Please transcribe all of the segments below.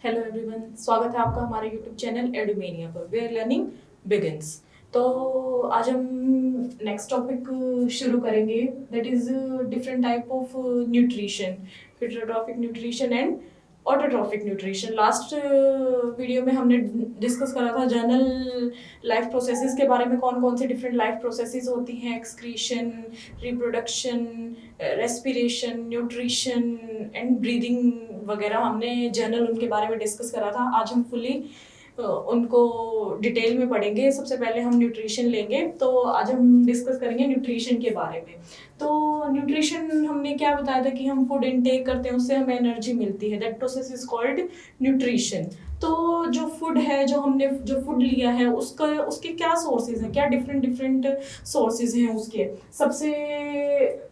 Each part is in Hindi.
हेलो एवरीवन, स्वागत है आपका हमारे यूट्यूब चैनल एडुमेनिया पर वेयर लर्निंग बिगिंस। तो आज हम नेक्स्ट टॉपिक शुरू करेंगे, that is different type of nutrition, heterotrophic nutrition and autotrophic nutrition. Last video में हमने डिस्कस करा था जनरल लाइफ प्रोसेसेस के बारे में, कौन कौन से डिफरेंट लाइफ प्रोसेसेस होती हैं, excretion, reproduction, respiration, nutrition and breathing वगैरह हमने जनरल उनके बारे में डिस्कस करा था। आज हम फुली उनको डिटेल में पढ़ेंगे। सबसे पहले हम न्यूट्रिशन लेंगे, तो आज हम डिस्कस करेंगे न्यूट्रिशन के बारे में। तो न्यूट्रिशन हमने क्या बताया था कि हम फूड इनटेक करते हैं, उससे हमें एनर्जी मिलती है, that process is called nutrition. तो जो फूड है, जो हमने जो फूड लिया है, उसके क्या सोर्सेज हैं, क्या डिफरेंट डिफरेंट सोर्सेज हैं उसके। सबसे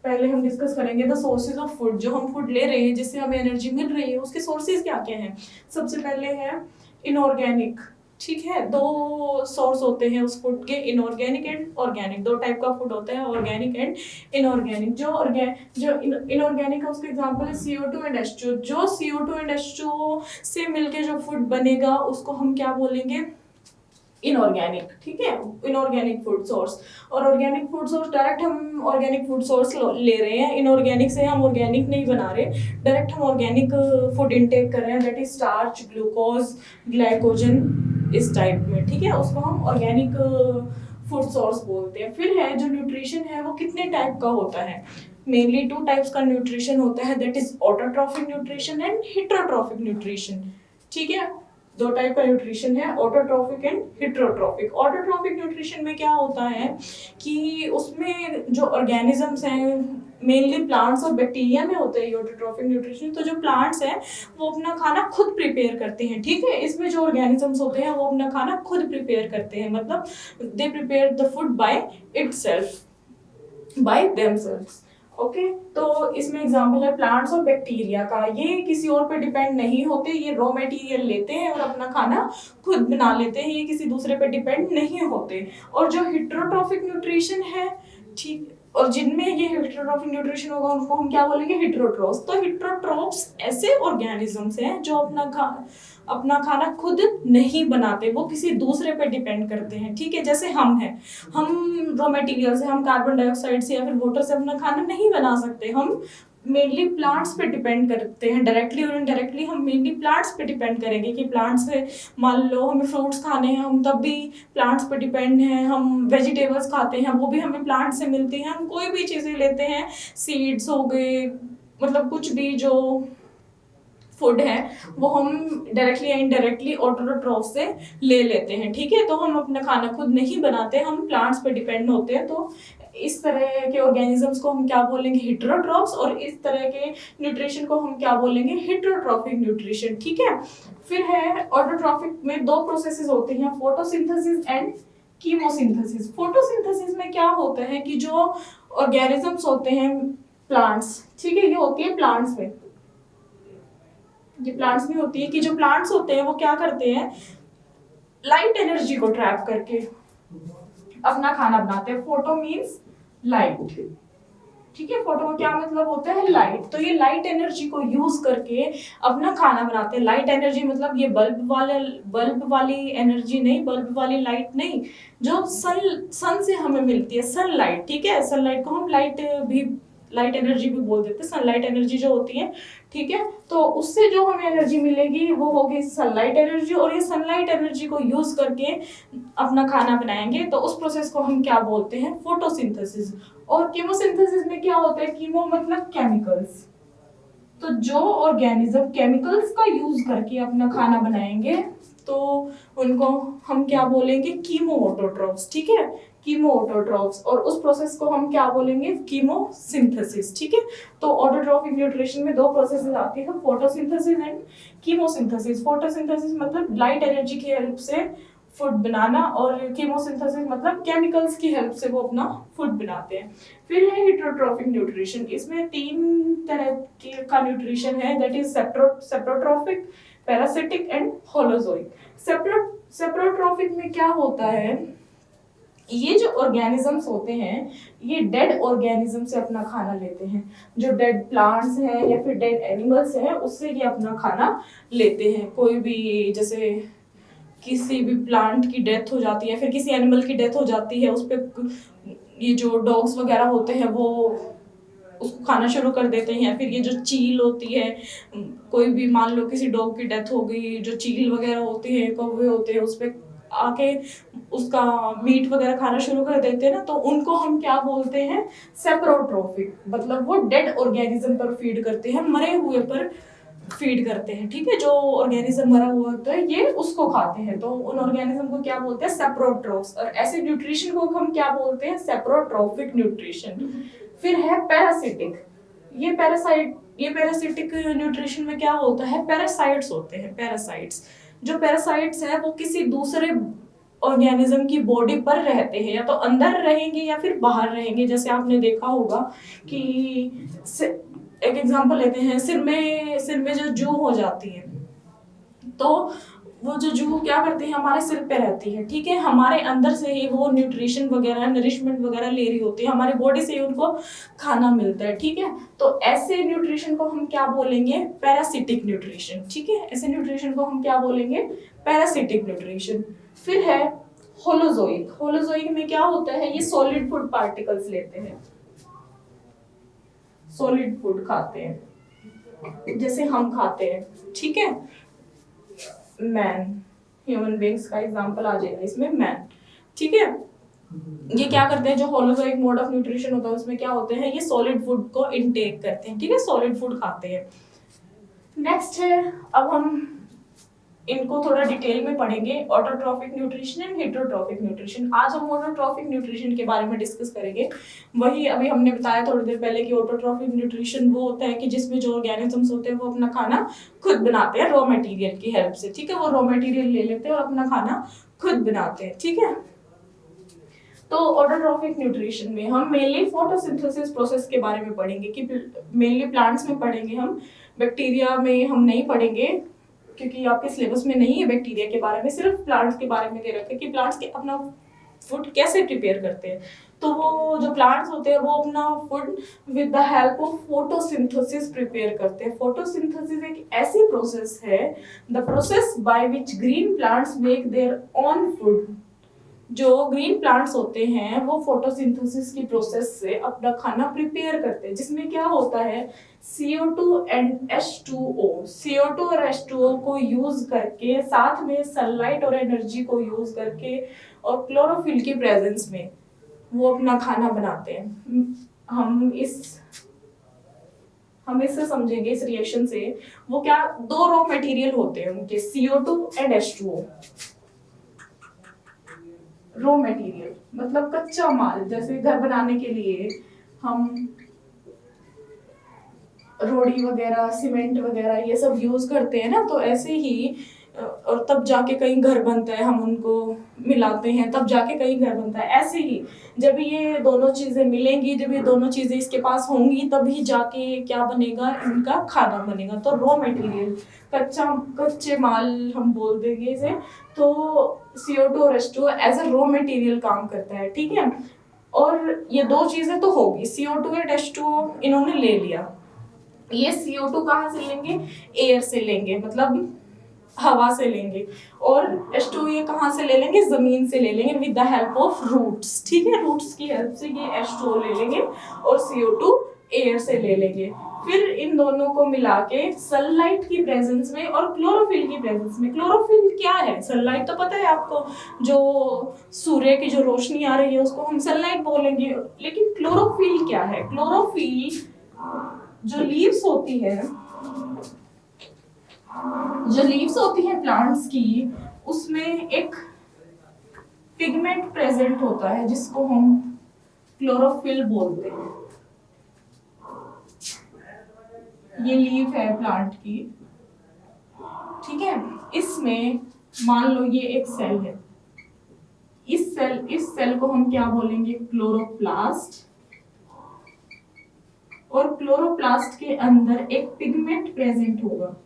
पहले हम डिस्कस करेंगे द सोर्सेज ऑफ फूड। जो हम फूड ले रहे हैं, जिससे हमें एनर्जी मिल रही है, उसके सोर्सेज क्या क्या हैं। सबसे पहले है इनऑर्गेनिक। ठीक है, दो सोर्स होते हैं उस फूड के, इनऑर्गेनिक एंड ऑर्गेनिक। दो टाइप का फूड होता है, ऑर्गेनिक एंड इनऑर्गेनिक। जो इनऑर्गेनिक है उसके एग्जांपल है CO2 एंड H2। जो CO2 एंड H2O से मिलके जो फूड बनेगा उसको हम क्या बोलेंगे, इनऑर्गेनिक। ठीक है, इनऑर्गेनिक फूड सोर्स। और ऑर्गेनिक फूड सोर्स, डायरेक्ट हम ऑर्गेनिक फूड सोर्स ले रहे हैं, इनऑर्गेनिक से हम ऑर्गेनिक नहीं बना रहे, डायरेक्ट हम ऑर्गेनिक फूड इनटेक कर रहे हैं, that is starch, glucose, glycogen, इस टाइप में। ठीक है, उसको हम ऑर्गेनिक फूड सोर्स बोलते हैं। फिर है जो न्यूट्रिशन है, वो कितने टाइप का होता है। मेनली 2 टाइप्स का न्यूट्रिशन होता है, that is autotrophic nutrition and heterotrophic nutrition. ठीक है, 2 टाइप का न्यूट्रिशन है, autotrophic and heterotrophic. Autotrophic nutrition में क्या होता है कि उसमें जो ऑर्गेनिजम्स हैं, मेनली प्लांट्स और बैक्टीरिया में होते हैं ऑटोट्रॉफिक न्यूट्रिशन। तो जो प्लांट्स हैं वो अपना खाना खुद प्रिपेयर करते हैं। ठीक है, इसमें जो ऑर्गेनिजम्स होते हैं वो अपना खाना खुद प्रिपेयर करते हैं, मतलब they prepare the food by itself, by themselves. Okay, तो इसमें एग्जांपल है प्लांट्स और बैक्टीरिया का। ये किसी और पे डिपेंड नहीं होते, ये रॉ मटेरियल लेते हैं और अपना खाना खुद बना लेते हैं, ये किसी दूसरे पे डिपेंड नहीं होते। और जो हेटेरोट्रॉफिक न्यूट्रिशन है, ठीक, और जिनमें ये हेटेरोट्रॉफिक न्यूट्रिशन होगा उनको हम क्या बोलेंगे, हेटेरोट्रॉफ्स। तो हेटेरोट्रॉफ्स ऐसे ऑर्गेनिजम्स हैं जो अपना खाना खुद नहीं बनाते, वो किसी दूसरे पे डिपेंड करते हैं। ठीक है, जैसे हम हैं, हम रॉ मटेरियल से, हम कार्बन डाइऑक्साइड से या फिर वाटर से अपना खाना नहीं बना सकते। हम मेनली प्लांट्स पे डिपेंड करते हैं, डायरेक्टली और इनडायरेक्टली हम मेनली प्लांट्स पे डिपेंड करेंगे कि प्लांट्स से, मान लो हमें फ्रूट्स खाने हैं, हम तब भी प्लांट्स पे डिपेंड हैं। हम वेजिटेबल्स खाते हैं, वो भी हमें प्लांट से मिलती हैं। हम कोई भी चीज़ें लेते हैं, सीड्स हो गए, मतलब कुछ भी जो फूड है वो हम डायरेक्टली या इनडायरेक्टली ऑटोट्रॉफ से ले लेते हैं। ठीक है, तो हम अपना खाना खुद नहीं बनाते, हम प्लांट्स पे डिपेंड होते हैं। तो इस तरह के ऑर्गेनिजम्स को हम क्या बोलेंगे, हेटेरोट्रॉफ्स, और इस तरह के न्यूट्रिशन को हम क्या बोलेंगे, हेटेरोट्रॉफिक न्यूट्रिशन। ठीक है, फिर है ऑटोट्रॉफिक में 2 प्रोसेसेस होती हैं, फोटोसिंथेसिस एंड कीमोसिंथेसिस। फोटोसिंथेसिस में क्या होता है कि जो ऑर्गेनिजम्स होते हैं, प्लांट्स, ठीक है, ये होती है प्लांट्स में, ये प्लांट्स में होती है कि जो प्लांट्स होते हैं वो क्या करते हैं, लाइट एनर्जी को ट्रैप करके अपना खाना बनाते हैं। Photo means light. ठीक है, फोटो का क्या मतलब होता है, लाइट। तो ये लाइट एनर्जी को यूज करके अपना खाना बनाते हैं। लाइट एनर्जी मतलब ये बल्ब वाली एनर्जी नहीं, बल्ब वाली लाइट नहीं, जो सन से हमें मिलती है, सनलाइट। ठीक है, सनलाइट को हम लाइट एनर्जी भी बोल देते हैं, सनलाइट एनर्जी जो होती है। ठीक है, तो उससे जो हमें एनर्जी मिलेगी वो होगी सनलाइट एनर्जी, और ये सनलाइट एनर्जी को यूज करके अपना खाना बनाएंगे। तो उस प्रोसेस को हम क्या बोलते हैं, फोटोसिंथेसिस। और कीमोसिंथेसिस में क्या होता है, कीमो मतलब केमिकल्स। तो जो ऑर्गेनिज्म केमिकल्स का यूज करके अपना खाना बनाएंगे तो उनको हम क्या बोलेंगे, कीमो ऑटोट्रॉफ्स। ठीक है, कीमो ऑटोट्रॉफ्स, और उस प्रोसेस को हम क्या बोलेंगे, कीमोसिंथेसिस। ठीक है, तो ऑटोट्रॉफिक न्यूट्रिशन में 2 प्रोसेसेस आती है, फोटोसिंथेसिस एंड कीमोसिंथेसिस। फोटोसिंथेसिस मतलब लाइट एनर्जी की हेल्प से फूड बनाना, और कीमोसिंथेसिस मतलब केमिकल्स की हेल्प से वो अपना फूड बनाते हैं। फिर है हेटेरोट्रॉफिक न्यूट्रिशन। इसमें 3 तरह का न्यूट्रिशन है, that is saprotrophic, parasitic and holozoic. Saprotrophic में क्या होता है ये जो ऑर्गेनिजम्स होते हैं ये डेड ऑर्गेनिज्म से अपना खाना लेते हैं, जो डेड प्लांट्स हैं या फिर डेड एनिमल्स हैं उससे ये अपना खाना लेते हैं। कोई भी जैसे किसी भी प्लांट की डेथ हो जाती है, फिर किसी एनिमल की डेथ हो जाती है, उस पे ये जो डॉग्स वगैरह होते हैं वो उसको खाना शुरू कर देते हैं। फिर ये जो चील होती है, कोई भी मान लो किसी डॉग की डेथ हो गई, जो चील वगैरह होती है, कौवे होते हैं, उस पे आके उसका मीट वगैरह खाना शुरू कर देते हैं ना, तो उनको हम क्या बोलते हैं, सेप्रोट्रोफिक। मतलब वो डेड ऑर्गेनिज्म पर फीड करते हैं, मरे हुए पर फीड करते हैं। ठीक है, जो ऑर्गेनिज्म मरा हुआ होता है ये उसको खाते हैं, तो उन ऑर्गेनिज्म को क्या बोलते हैं, सेप्रोट्रोफ्स। और ऐसे न्यूट्रिशन को हम क्या बोलते हैं, सेप्रोट्रोफिक न्यूट्रिशन। फिर है पैरासिटिक। ये पैरासिटिक न्यूट्रिशन में क्या होता है, पैरासाइट्स होते हैं। पैरासाइट्स, जो पैरासाइट्स है वो किसी दूसरे ऑर्गेनिज्म की बॉडी पर रहते हैं, या तो अंदर रहेंगे या फिर बाहर रहेंगे। जैसे आपने देखा होगा कि एक एग्जांपल लेते हैं, सिर में जो जू हो जाती है, तो वो जो जू क्या करती है, हमारे सिर पे रहती है। ठीक है, हमारे अंदर से ही वो न्यूट्रिशन वगैरह, नरिशमेंट वगैरह ले रही होती है, हमारी बॉडी से ही उनको खाना मिलता है। ठीक है, तो ऐसे न्यूट्रिशन को हम क्या बोलेंगे, पैरासिटिक न्यूट्रिशन। ठीक है, ऐसे न्यूट्रिशन को हम क्या बोलेंगे, पैरासिटिक न्यूट्रिशन। फिर है होलोजोइक। होलोजोइक में क्या होता है, ये सॉलिड फूड पार्टिकल्स लेते हैं, सॉलिड फूड खाते हैं, जैसे हम खाते हैं। ठीक है, मैन, ह्यूमन बींग्स का एग्जांपल आ जाएगा इसमें, मैन। ठीक है, ये क्या करते हैं, जो होलोजोइक मोड ऑफ न्यूट्रिशन होता है उसमें क्या होते हैं, ये सॉलिड फूड को इनटेक करते हैं। ठीक है, सॉलिड फूड खाते हैं। नेक्स्ट है, अब हम इनको थोड़ा डिटेल में पढ़ेंगे, autotrophic nutrition and heterotrophic nutrition. आज हम ऑटोट्रॉफिक न्यूट्रिशन के बारे में डिस्कस करेंगे। वही अभी हमने बताया थोड़ी देर पहले कि ऑटोट्रॉफिक न्यूट्रिशन वो होता है कि जिसमें जो ऑर्गेनिजम्स होते हैं वो अपना खाना खुद बनाते हैं रॉ मटेरियल की हेल्प से। ठीक है, वो रॉ मटेरियल ले लेते हैं और अपना खाना खुद बनाते हैं। ठीक है, तो ऑटोट्रॉफिक न्यूट्रिशन में हम मेनली फोटोसिंथेसिस प्रोसेस के बारे में पढ़ेंगे, कि मेनली प्लांट्स में पढ़ेंगे हम, बैक्टीरिया में हम नहीं पढ़ेंगे क्योंकि आपके सिलेबस में नहीं है बैक्टीरिया के बारे में, सिर्फ प्लांट्स के बारे में दे रखा है कि प्लांट्स के अपना फूड कैसे प्रिपेयर करते हैं। तो वो जो प्लांट्स होते हैं वो अपना food with the help of photosynthesis prepare करते हैं। फोटोसिंथेसिस एक ऐसी प्रोसेस है, the process by which green plants make their own food. जो ग्रीन प्लांट्स होते हैं वो फोटोसिंथेसिस की प्रोसेस से अपना खाना प्रिपेयर करते हैं, जिसमें क्या होता है, CO2 एंड H2O। CO2 और H2O को यूज करके, साथ में सनलाइट और एनर्जी को यूज करके, और क्लोरोफिल की प्रेजेंस में वो अपना खाना बनाते हैं। हम इससे समझेंगे, इस रिएक्शन से वो क्या, दो रॉ मटेरियल होते हैं उनके, CO2 and H2O। Raw material मतलब कच्चा माल, जैसे घर बनाने के लिए हम रोड़ी वगैरह, सीमेंट वगैरह ये सब यूज करते हैं ना, तो ऐसे ही और तब जाके कहीं घर बनता है, हम उनको मिलाते हैं तब जाके कहीं घर बनता है। ऐसे ही जब ये दोनों चीजें मिलेंगी, जब ये दोनों चीजें इसके पास होंगी, तभी जाके क्या बनेगा, इनका खाना बनेगा। तो रॉ मटेरियल, कच्चे माल हम बोल देंगे इसे। तो CO2 और H2O as a raw material काम करता है। ठीक है, और ये दो चीजें तो होगी, CO2 और H2O इन्होंने ले लिया। ये CO2 कहाँ से लेंगे, एयर से लेंगे, मतलब हवा से लेंगे, और H2O ये कहाँ से ले लेंगे, जमीन से ले लेंगे with the help of roots. ठीक है, रूट्स की हेल्प से ये H2O ले लेंगे और CO2 एयर से ले लेंगे। फिर इन दोनों को मिला के सनलाइट की प्रेजेंस में और क्लोरोफिल की प्रेजेंस में, क्लोरोफिल क्या है, सनलाइट तो पता है आपको, जो सूर्य की जो रोशनी आ रही है उसको हम सनलाइट बोलेंगे। लेकिन क्लोरोफिल क्या है, क्लोरोफिल जो लीव्स होती है प्लांट्स की, उसमें एक पिगमेंट प्रेजेंट होता है जिसको हम क्लोरोफिल बोलते हैं। ये लीफ है प्लांट की, ठीक है, इसमें मान लो ये एक सेल है, इस सेल को हम क्या बोलेंगे, क्लोरोप्लास्ट। और क्लोरोप्लास्ट के अंदर एक पिगमेंट प्रेजेंट होगा,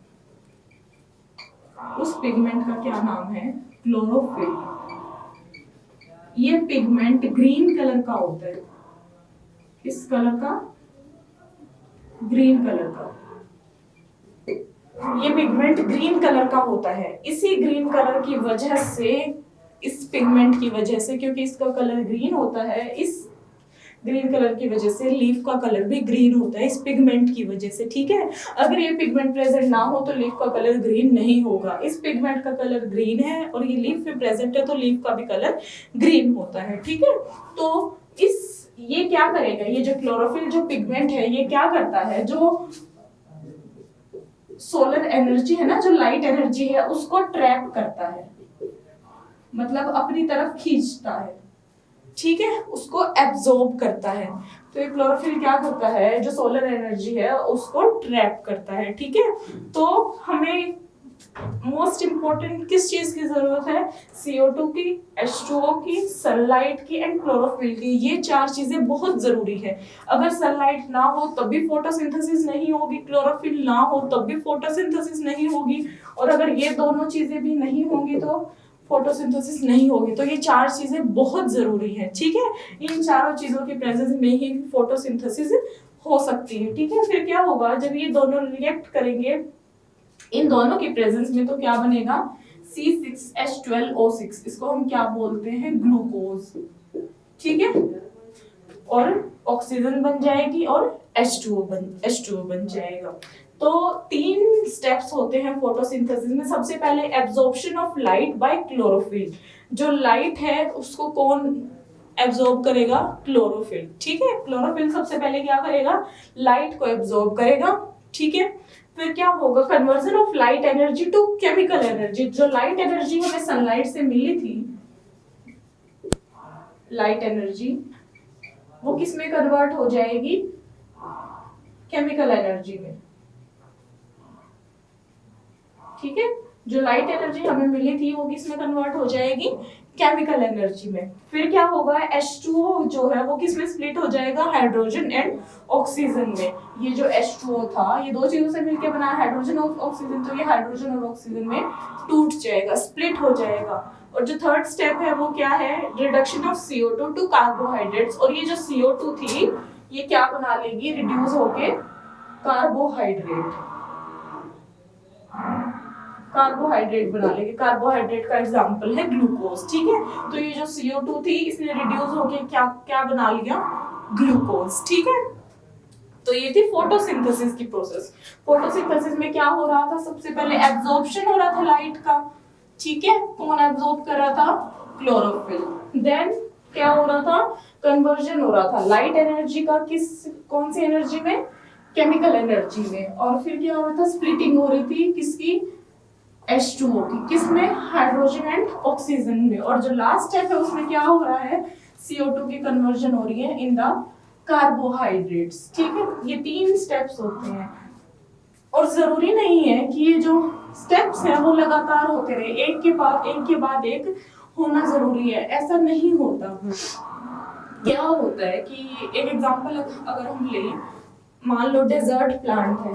उस पिगमेंट का क्या नाम है, क्लोरोफिल। ये पिगमेंट ग्रीन कलर का होता है। किस कलर का? ग्रीन कलर का। ये पिगमेंट ग्रीन कलर का होता है। इसी ग्रीन कलर की वजह से, इस पिगमेंट की वजह से, क्योंकि इसका कलर ग्रीन होता है, इस ग्रीन कलर की वजह से लीफ का कलर भी ग्रीन होता है, इस पिगमेंट की वजह से। ठीक है, अगर ये पिगमेंट प्रेजेंट ना हो तो लीफ का कलर ग्रीन नहीं होगा। इस पिगमेंट का कलर ग्रीन है और ये लीफ में प्रेजेंट है तो लीफ का भी कलर ग्रीन होता है। ठीक है, तो ये क्या करेगा, ये जो क्लोरोफिल जो पिगमेंट है ये क्या करता है, जो सोलर एनर्जी है ना, जो लाइट एनर्जी है, उसको ट्रैप करता है, मतलब अपनी तरफ खींचता है। ठीक है, उसको एब्जॉर्ब करता है। तो ये क्लोरोफिल क्या करता है, जो सोलर एनर्जी है उसको ट्रैप करता है। ठीक है, तो हमें मोस्ट इंपॉर्टेंट किस चीज की जरूरत है? CO2 की, H2O की, सनलाइट की एंड क्लोरोफिल की। ये 4 चीजें बहुत जरूरी है। अगर सनलाइट ना हो तब भी फोटोसिंथेसिस नहीं होगी, क्लोरोफिल ना हो तब भी फोटोसिंथेसिस नहीं होगी, और अगर ये दोनों चीजें भी नहीं होंगी तो फोटोसिंथेसिस नहीं होगी। तो ये 4 चीजें बहुत जरूरी है। ठीक है, इन चारों चीजों की प्रेजेंस में ही फोटोसिंथेसिस हो सकती है। ठीक है, फिर क्या होगा, जब ये दोनों रिएक्ट करेंगे इन दोनों की प्रेजेंस में, तो क्या बनेगा? C6H12O6। इसको हम क्या बोलते हैं? ग्लूकोज। ठीक है, और ऑक्सीजन बन जाएगी और H2O बन जाएगा। तो 3 स्टेप्स होते हैं फोटोसिंथेसिस में। सबसे पहले absorption of light by chlorophyll. जो लाइट है उसको कौन एब्जॉर्ब करेगा? क्लोरोफिल। ठीक है, क्लोरोफिल सबसे पहले क्या करेगा? लाइट को एब्जॉर्ब करेगा। ठीक है, फिर क्या होगा? Conversion of light energy to chemical energy. जो लाइट एनर्जी हमें सनलाइट से मिली थी, लाइट एनर्जी, वो किस में कन्वर्ट हो जाएगी? केमिकल एनर्जी में। ठीक है, जो लाइट एनर्जी हमें मिली थी वो किस में कन्वर्ट हो जाएगी? केमिकल एनर्जी में। फिर क्या होगा? H2O जो है वो किस में स्प्लिट हो जाएगा? हाइड्रोजन एंड ऑक्सीजन में। ये जो H2O था ये 2 चीजों से मिलकर बना है, हाइड्रोजन और ऑक्सीजन, तो ये हाइड्रोजन और ऑक्सीजन में टूट जाएगा, स्प्लिट हो जाएगा। और जो थर्ड स्टेप है वो क्या है? Reduction of CO2 to carbohydrates. और ये जो CO2 थी ये क्या बना लेगी? रिड्यूस होके कार्बोहाइड्रेट बना लेंगे। कार्बोहाइड्रेट का एग्जांपल है ग्लूकोज। ठीक है, तो ये जो CO2 थी इसने रिड्यूस होके क्या बना लिया? ग्लूकोज। ठीक है, तो ये थी फोटोसिंथेसिस की प्रोसेस। फोटोसिंथेसिस में क्या हो रहा था? सबसे पहले एब्जॉर्प्शन हो रहा था लाइट का। ठीक है, कौन एब्जॉर्ब कर रहा था? क्लोरोफिल। देन क्या हो रहा था? कन्वर्जन हो रहा था लाइट एनर्जी का कौन सी एनर्जी में? केमिकल एनर्जी में। और फिर क्या हो रहा था? स्प्लिटिंग हो रही थी किसकी? H2O की। किसमें? हाइड्रोजन एंड ऑक्सीजन में। और जो लास्ट स्टेप है उसमें क्या हो रहा है? CO2 की कन्वर्जन हो रही है इन द कार्बोहाइड्रेट्स। ठीक है, ये 3 स्टेप्स होते हैं और जरूरी नहीं है कि ये जो स्टेप्स हैं वो लगातार होते रहे, एक के बाद एक होना जरूरी है, ऐसा नहीं होता। क्या होता है कि एक एग्जांपल अगर हम ले, मान लो डेजर्ट प्लांट है,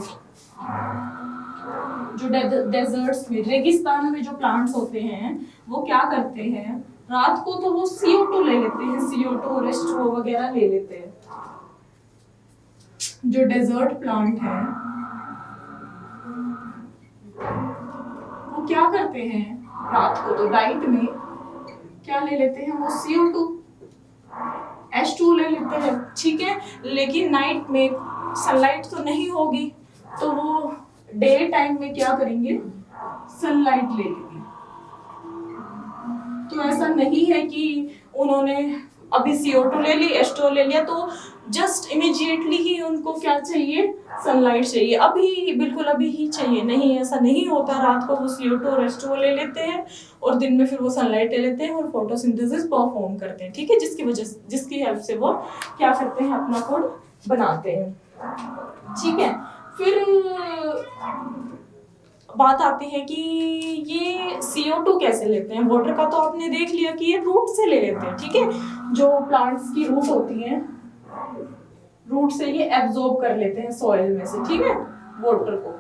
जो डेजर्ट्स में, रेगिस्तान में जो प्लांट्स होते हैं वो क्या करते हैं? रात को तो वो CO2 ले लेते हैं, CO2 और H2O वगैरह ले लेते हैं। जो डेजर्ट प्लांट है वो क्या करते हैं? रात को तो डाइट में क्या ले लेते हैं? वो CO2 H2O ले लेते हैं। ठीक है, लेकिन नाइट में सनलाइट तो नहीं होगी तो वो डे टाइम में क्या करेंगे? सनलाइट ले लेंगे। तो ऐसा नहीं है कि उन्होंने अभी CO2 ले ली, H2O ले लिया तो जस्ट इमीडिएटली ही उनको क्या चाहिए? सनलाइट चाहिए, अभी बिल्कुल अभी ही चाहिए। नहीं, ऐसा नहीं होता। रात को वो CO2 और H2O ले लेते हैं और दिन में फिर वो सनलाइट ले लेते हैं और फोटोसिंथेसिस परफॉर्म करते हैं। ठीक है, जिसकी हेल्प से वो क्या करते हैं? अपना फूड बनाते हैं। ठीक है, फिर बात आती है कि ये CO2 कैसे लेते हैं। वाटर का तो आपने देख लिया कि ये रूट से ले लेते हैं। ठीक है, जो प्लांट्स की रूट होती हैं, रूट से ये एब्जॉर्ब कर लेते हैं सॉइल में से। ठीक है, वाटर को।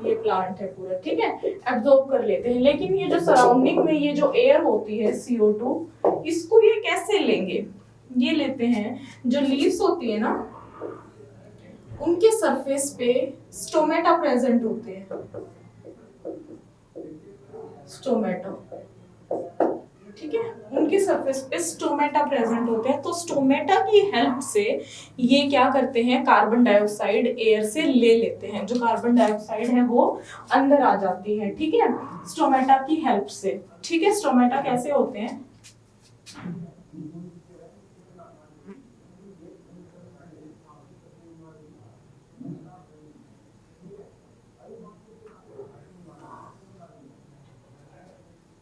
ये प्लांट है पूरा, ठीक है, एब्जॉर्ब कर लेते हैं। लेकिन ये जो सराउंडिंग में ये जो एयर होती है CO2, इसको ये कैसे लेंगे? ये लेते हैं, जो लीव्स होती है ना, उनके सरफेस पे स्टोमेटा प्रेजेंट होते हैं, स्टोमेटा, ठीक है, उनके सरफेस पे स्टोमेटा प्रेजेंट होते हैं। तो स्टोमेटा की हेल्प से ये क्या करते हैं, कार्बन डाइऑक्साइड एयर से ले लेते हैं। जो कार्बन डाइऑक्साइड है वो अंदर आ जाती है, ठीक है, स्टोमेटा की हेल्प से। ठीक है, स्टोमेटा कैसे होते हैं?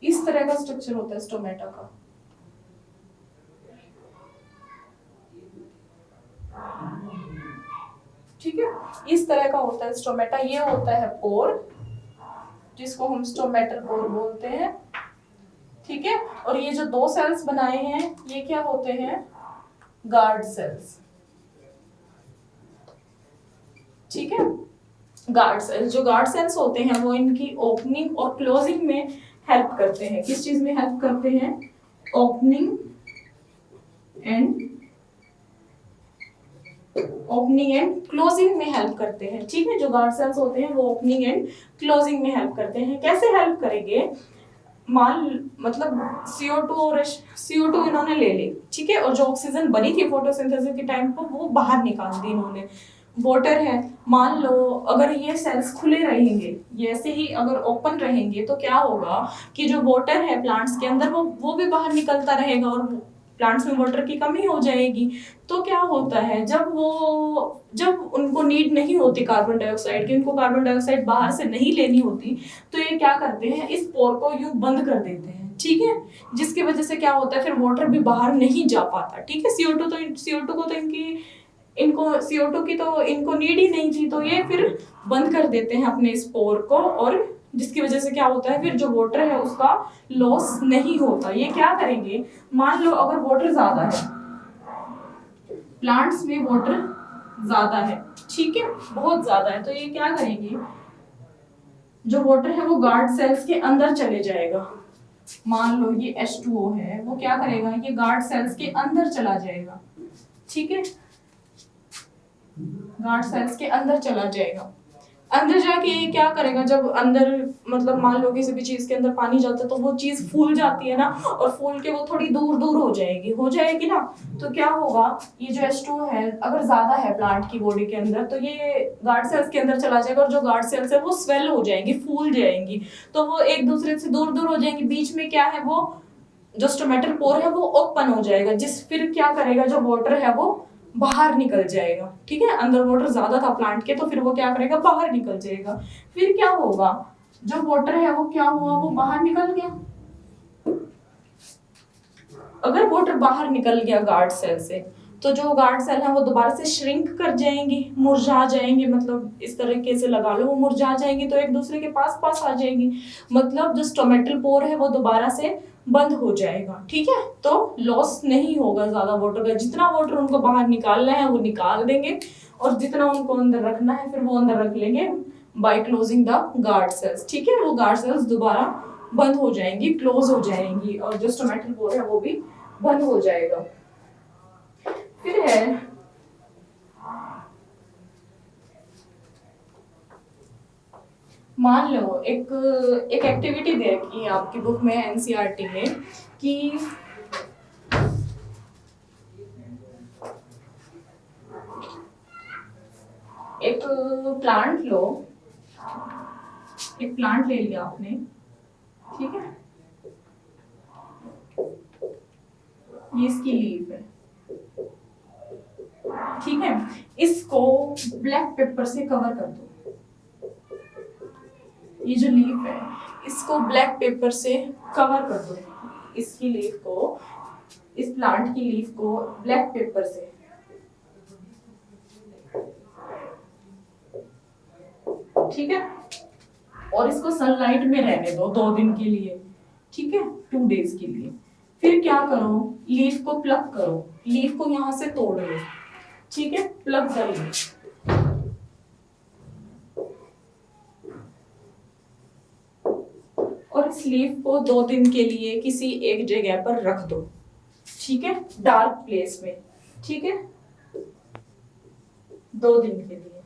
इस तरह का स्ट्रक्चर होता है स्टोमेटा का। ठीक है, इस तरह का होता है स्टोमेटा। ये होता है पोर, जिसको हम स्टोमेटल पोर बोलते हैं, ठीक है। और ये जो दो सेल्स बनाए हैं, ये क्या होते हैं? गार्ड सेल्स, ठीक है। गार्ड सेल्स, जो गार्ड सेल्स होते हैं वो इनकी ओपनिंग और क्लोजिंग में हेल्प करते हैं। किस चीज में हेल्प करते हैं? ओपनिंग एंड क्लोजिंग में हेल्प करते हैं, ठीक है। जो गार्ड सेल्स होते हैं वो ओपनिंग एंड क्लोजिंग में हेल्प करते हैं। कैसे हेल्प करेंगे? मतलब CO2 इन्होंने ले ली, ठीक है, और जो ऑक्सीजन बनी थी फोटोसिंथेसिस के टाइम पर वो बाहर निकाल दी इन्होंने। वाटर है, मान लो अगर ये सेल्स खुले रहेंगे, ये ऐसे ही अगर ओपन रहेंगे तो क्या होगा कि जो वाटर है प्लांट्स के अंदर वो भी बाहर निकलता रहेगा और प्लांट्स में वाटर की कमी हो जाएगी। तो क्या होता है, जब उनको नीड नहीं होती कार्बन डाइऑक्साइड की, उनको कार्बन डाइऑक्साइड बाहर से नहीं लेनी होती, तो ये क्या करते हैं, इस पोर को यूं बंद कर देते हैं, ठीक है। जिसकी वजह से क्या होता है, फिर वाटर भी बाहर नहीं जा पाता, ठीक है। CO2 को तो इनको CO2 की तो इनको नीड ही नहीं थी, तो ये फिर बंद कर देते हैं अपने इस पोर को, और जिसकी वजह से क्या होता है, फिर जो वाटर है उसका लॉस नहीं होता। ये क्या करेंगे, मान लो अगर वाटर ज्यादा है, प्लांट्स में वाटर ज्यादा है, ठीक है, बहुत ज्यादा है, तो ये क्या करेंगे, जो वाटर है वो गार्ड सेल्स के अंदर चले जाएगा। मान लो ये H2O है, वो क्या करेगा, ये गार्ड सेल्स के अंदर चला जाएगा, ठीक है, गार्ड सेल्स के अंदर चला जाएगा। अंदर जाके ये क्या करेगा, जब अंदर मतलब मान लो किसी भी चीज के अंदर पानी जाता है तो वो चीज फूल जाती है ना, और फूल के वो थोड़ी दूर दूर हो जाएगी ना, तो क्या होगा, ये जो H2O है अगर ज्यादा है प्लांट की बॉडी के अंदर, तो ये गार्ड सेल्स के अंदर चला जाएगा, और जो गार्ड सेल्स है वो स्वेल हो जाएंगी, फूल जाएंगी, तो वो एक दूसरे से दूर दूर हो जाएंगी। बीच में क्या है, वो जो स्टोमेटल पोर है वो ओपन हो जाएगा, जिस फिर क्या करेगा, जो वाटर है वो बाहर निकल जाएगा, ठीक है। अंदर वाटर ज्यादा था प्लांट के, तो फिर वो क्या करेगा, बाहर निकल जाएगा। फिर क्या होगा, जो वाटर है वो क्या हुआ, वो बाहर निकल गया। अगर वाटर बाहर निकल गया गार्ड सेल से, तो जो गार्ड सेल है वो दोबारा से श्रिंक कर जाएंगी, मुरझा जाएंगे, मतलब इस तरीके से लगा लो, वो मुरझा जाएंगी, तो एक दूसरे के पास पास आ जाएंगी, मतलब जो स्टोमेटल पोर है वो दोबारा से बंद हो जाएगा, ठीक है। तो लॉस नहीं होगा ज्यादा वाटर का, जितना वाटर उनको बाहर निकालना है वो निकाल देंगे, और जितना उनको अंदर रखना है फिर वो अंदर रख लेंगे by closing the guard cells, ठीक है। वो गार्ड सेल्स दोबारा बंद हो जाएंगी, क्लोज हो जाएंगी, और जो स्टोमेटल पोर है वो भी बंद हो जाएगा। फिर है मान लो एक एक्टिविटी दे रखी है आपकी बुक में, NCERT में, कि एक प्लांट लो, एक प्लांट ले लिया आपने, ठीक है, ये इसकी लीफ है, ठीक है, इसको ब्लैक पेपर से कवर कर दो। ये जो लीफ है इसको ब्लैक पेपर से कवर कर दो, इसकी लीफ को, इस प्लांट की लीफ को ब्लैक पेपर से, ठीक है, और इसको सनलाइट में रहने दो 2 दिन के लिए, ठीक है, 2 डेज के लिए। फिर क्या करो, लीफ को प्लग करो, लीफ को यहां से तोड़ लो, ठीक है, प्लग कर लो, और इस लीफ को 2 दिन के लिए किसी एक जगह पर रख दो, ठीक है, डार्क प्लेस में, ठीक है, 2 दिन के लिए।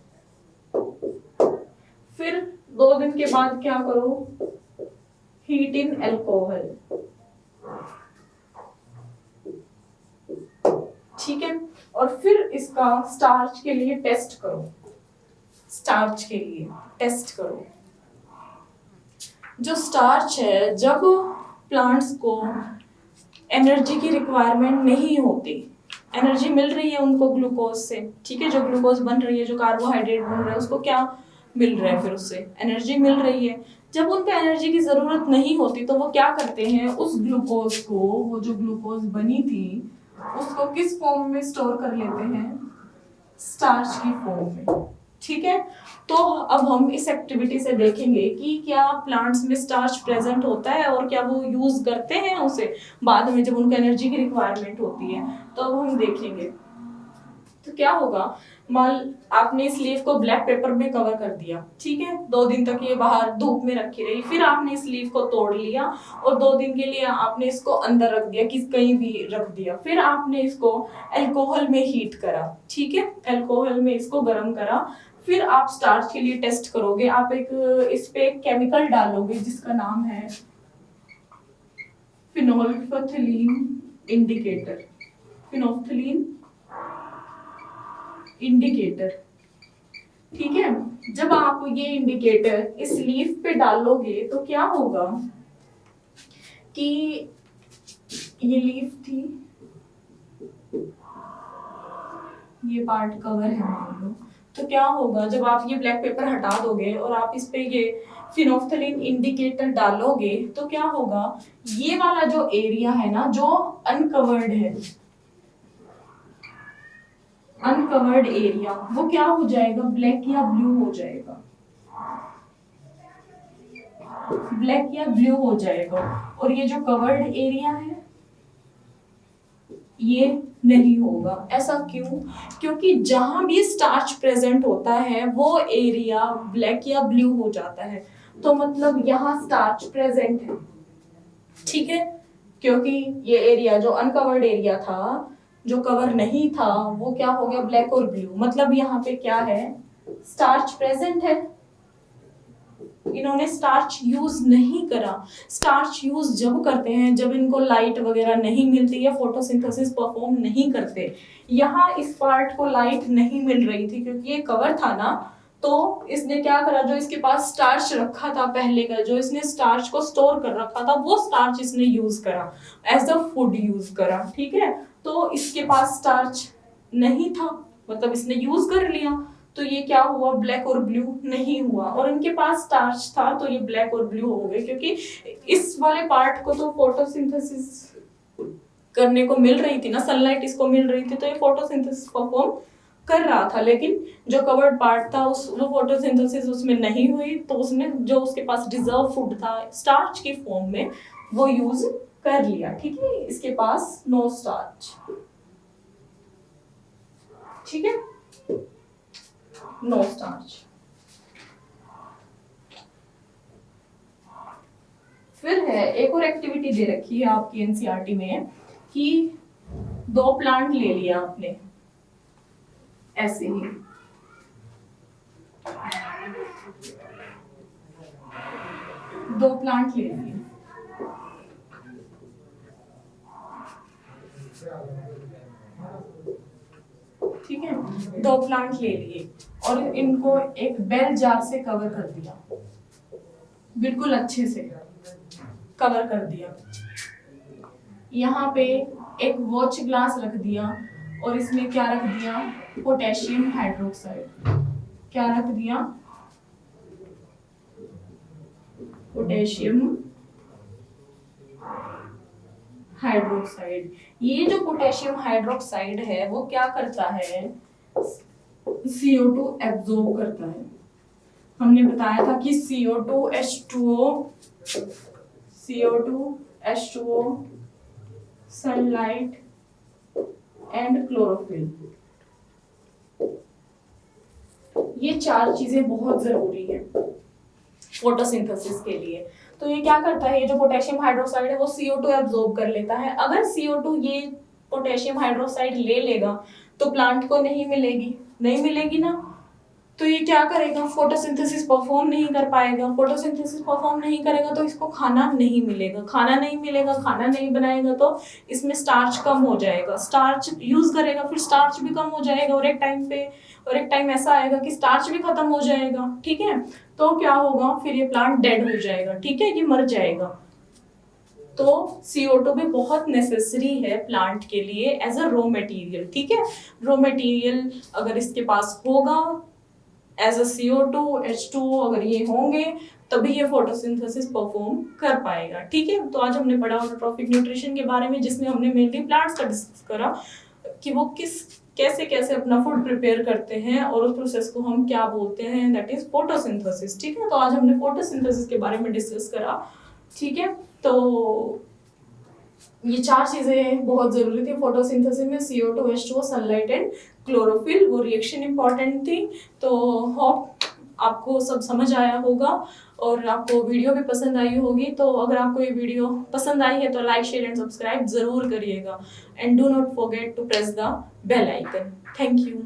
फिर 2 दिन के बाद क्या करो, हीट इन अल्कोहल, ठीक है, और फिर इसका स्टार्च के लिए टेस्ट करो, स्टार्च के लिए टेस्ट करो। जो स्टार्च है, जब प्लांट्स को एनर्जी की रिक्वायरमेंट नहीं होती, एनर्जी मिल रही है उनको ग्लूकोज से, ठीक है, जो ग्लूकोज बन रही है, जो कार्बोहाइड्रेट बन रहा है, उसको क्या मिल रहा है, फिर उससे एनर्जी मिल रही है। जब उनको एनर्जी की जरूरत नहीं होती तो वो क्या करते हैं, उस ग्लूकोज को, वो जो ग्लूकोज बनी थी उसको किस फॉर्म में स्टोर कर लेते हैं, स्टार्च की फॉर्म में, ठीक है। तो अब हम इस एक्टिविटी से देखेंगे कि क्या प्लांट्स में स्टार्च प्रेजेंट होता है और क्या वो यूज करते हैं उसे बाद में जब उनको एनर्जी की रिक्वायरमेंट होती है। तो अब हम देखेंगे तो क्या होगा, मान आपने इस लीफ को ब्लैक पेपर में कवर कर दिया, ठीक है, 2 दिन तक ये बाहर धूप में रखी रही, फिर आपने इस लीफ को तोड़ लिया और 2 दिन के लिए आपने इसको अंदर रख दिया, किस कहीं भी रख दिया, फिर आपने इसको अल्कोहल में हीट करा, ठीक है, अल्कोहल में इसको गर्म करा, फिर आप स्टार्च के लिए टेस्ट करोगे। आप एक इस पे एक केमिकल डालोगे जिसका नाम है फिनोल्फथलीन इंडिकेटर, फिनोल्फथलीन इंडिकेटर, ठीक है। जब आप ये इंडिकेटर इस लीफ पे डालोगे तो क्या होगा कि ये लीफ थी, ये पार्ट कवर है मान लो, तो क्या होगा जब आप ये ब्लैक पेपर हटा दोगे और आप इस पे ये फिनोल्फथलीन इंडिकेटर डालोगे तो क्या होगा, ये वाला जो एरिया है ना, जो अनकवर्ड है, अनकवर्ड एरिया, वो क्या हो जाएगा, ब्लैक या ब्लू हो जाएगा, ब्लैक या ब्लू हो जाएगा। और ये जो कवर्ड एरिया है ये नहीं होगा। ऐसा क्यों? क्योंकि जहां भी स्टार्च प्रेजेंट होता है वो एरिया ब्लैक या ब्लू हो जाता है, तो मतलब यहाँ स्टार्च प्रेजेंट है, ठीक है, क्योंकि ये एरिया जो अनकवर्ड एरिया था, जो कवर नहीं था, वो क्या हो गया, ब्लैक और ब्लू, मतलब यहाँ पे क्या है, स्टार्च प्रेजेंट है। इन्होंने स्टार्च यूज नहीं करा। स्टार्च यूज जब करते हैं जब इनको लाइट वगैरह नहीं मिलती या फोटोसिंथेसिस परफॉर्म नहीं करते। यहाँ इस पार्ट को लाइट नहीं मिल रही थी क्योंकि ये कवर था ना, तो इसने क्या करा, जो इसके पास स्टार्च रखा था पहले का, जो इसने स्टार्च को स्टोर कर रखा था, वो स्टार्च इसने यूज करा, एज अ फूड यूज करा, ठीक है। तो इसके पास स्टार्च नहीं था, मतलब इसने यूज कर लिया, तो ये क्या हुआ, ब्लैक और ब्लू नहीं हुआ। और इनके पास स्टार्च था तो ये ब्लैक और ब्लू हो गए, क्योंकि इस वाले पार्ट को तो फोटोसिंथेसिस करने को मिल रही थी ना, सनलाइट इसको मिल रही थी, तो ये फोटोसिंथेसिस परफॉर्म कर रहा था। लेकिन जो कवर्ड पार्ट था वो फोटोसिंथेसिस उसमें नहीं हुई, तो उसने जो उसके पास डिजर्व फूड था स्टार्च की फॉर्म में वो यूज कर लिया, ठीक है। इसके पास नो स्टार्च, ठीक है, नो स्टार्च। फिर है एक और एक्टिविटी दे रखी है आपकी एनसीईआरटी में कि 2 प्लांट ले लिया आपने ऐसे ही, दो प्लांट ले लिए, ठीक है, 2 प्लांट ले लिए और इनको एक बेल जार से कवर कर दिया, बिल्कुल अच्छे से कवर कर दिया। यहाँ पे एक वॉच ग्लास रख दिया और इसमें क्या रख दिया, पोटेशियम हाइड्रोक्साइड, क्या रख दिया, पोटेशियम हाइड्रोक्साइड। ये जो पोटेशियम हाइड्रोक्साइड है वो क्या करता है, CO2 एब्जॉर्ब करता है। हमने बताया था कि CO2H2O, सनलाइट एंड क्लोरोफिल, ये 4 चीजें बहुत जरूरी है। फोटोसिंथेसिस के लिए। तो ये क्या करता है, ये जो पोटेशियम हाइड्रोक्साइड है वो CO2 एब्जॉर्ब कर लेता है। अगर CO2 ये पोटेशियम हाइड्रोक्साइड ले लेगा तो प्लांट को नहीं मिलेगी ना, तो ये क्या करेगा, फोटोसिंथेसिस परफॉर्म नहीं कर पाएगा। फोटोसिंथेसिस परफॉर्म नहीं करेगा तो इसको खाना नहीं मिलेगा, खाना नहीं बनाएगा तो इसमें स्टार्च कम हो जाएगा, स्टार्च यूज करेगा फिर स्टार्च भी कम हो जाएगा, और एक टाइम ऐसा आएगा कि स्टार्च भी खत्म हो जाएगा। ठीक है, तो क्या होगा, फिर ये प्लांट डेड हो जाएगा। ठीक है, ये मर जाएगा। तो CO2 भी बहुत नेसेसरी है प्लांट के लिए एज अ रॉ मटेरियल। ठीक है, रॉ मटेरियल अगर इसके पास होगा एज अ CO2 H2O अगर ये होंगे तभी ये फोटोसिंथेसिस परफॉर्म कर पाएगा। ठीक है, तो आज हमने पढ़ा ऑटोट्रॉफिक न्यूट्रिशन के बारे में, जिसमें हमने मेनली प्लांट्स का डिस्कस करा कि वो कैसे कैसे अपना फूड प्रिपेयर करते हैं और उस प्रोसेस को हम क्या बोलते हैं, दैट इज फोटोसिंथेसिस। ठीक है, तो आज हमने फोटोसिंथेसिस के बारे में डिस्कस करा। ठीक है, तो ये 4 चीजें बहुत जरूरी थी फोटोसिंथेसिस में, CO2 H2O sunlight and chlorophyll, वो रिएक्शन इंपॉर्टेंट थी। तो होप आपको सब समझ आया होगा और आपको वीडियो भी पसंद आई होगी। तो अगर आपको ये वीडियो पसंद आई है तो लाइक शेयर एंड सब्सक्राइब जरूर करिएगा, and do not forget to press the bell icon. Thank you.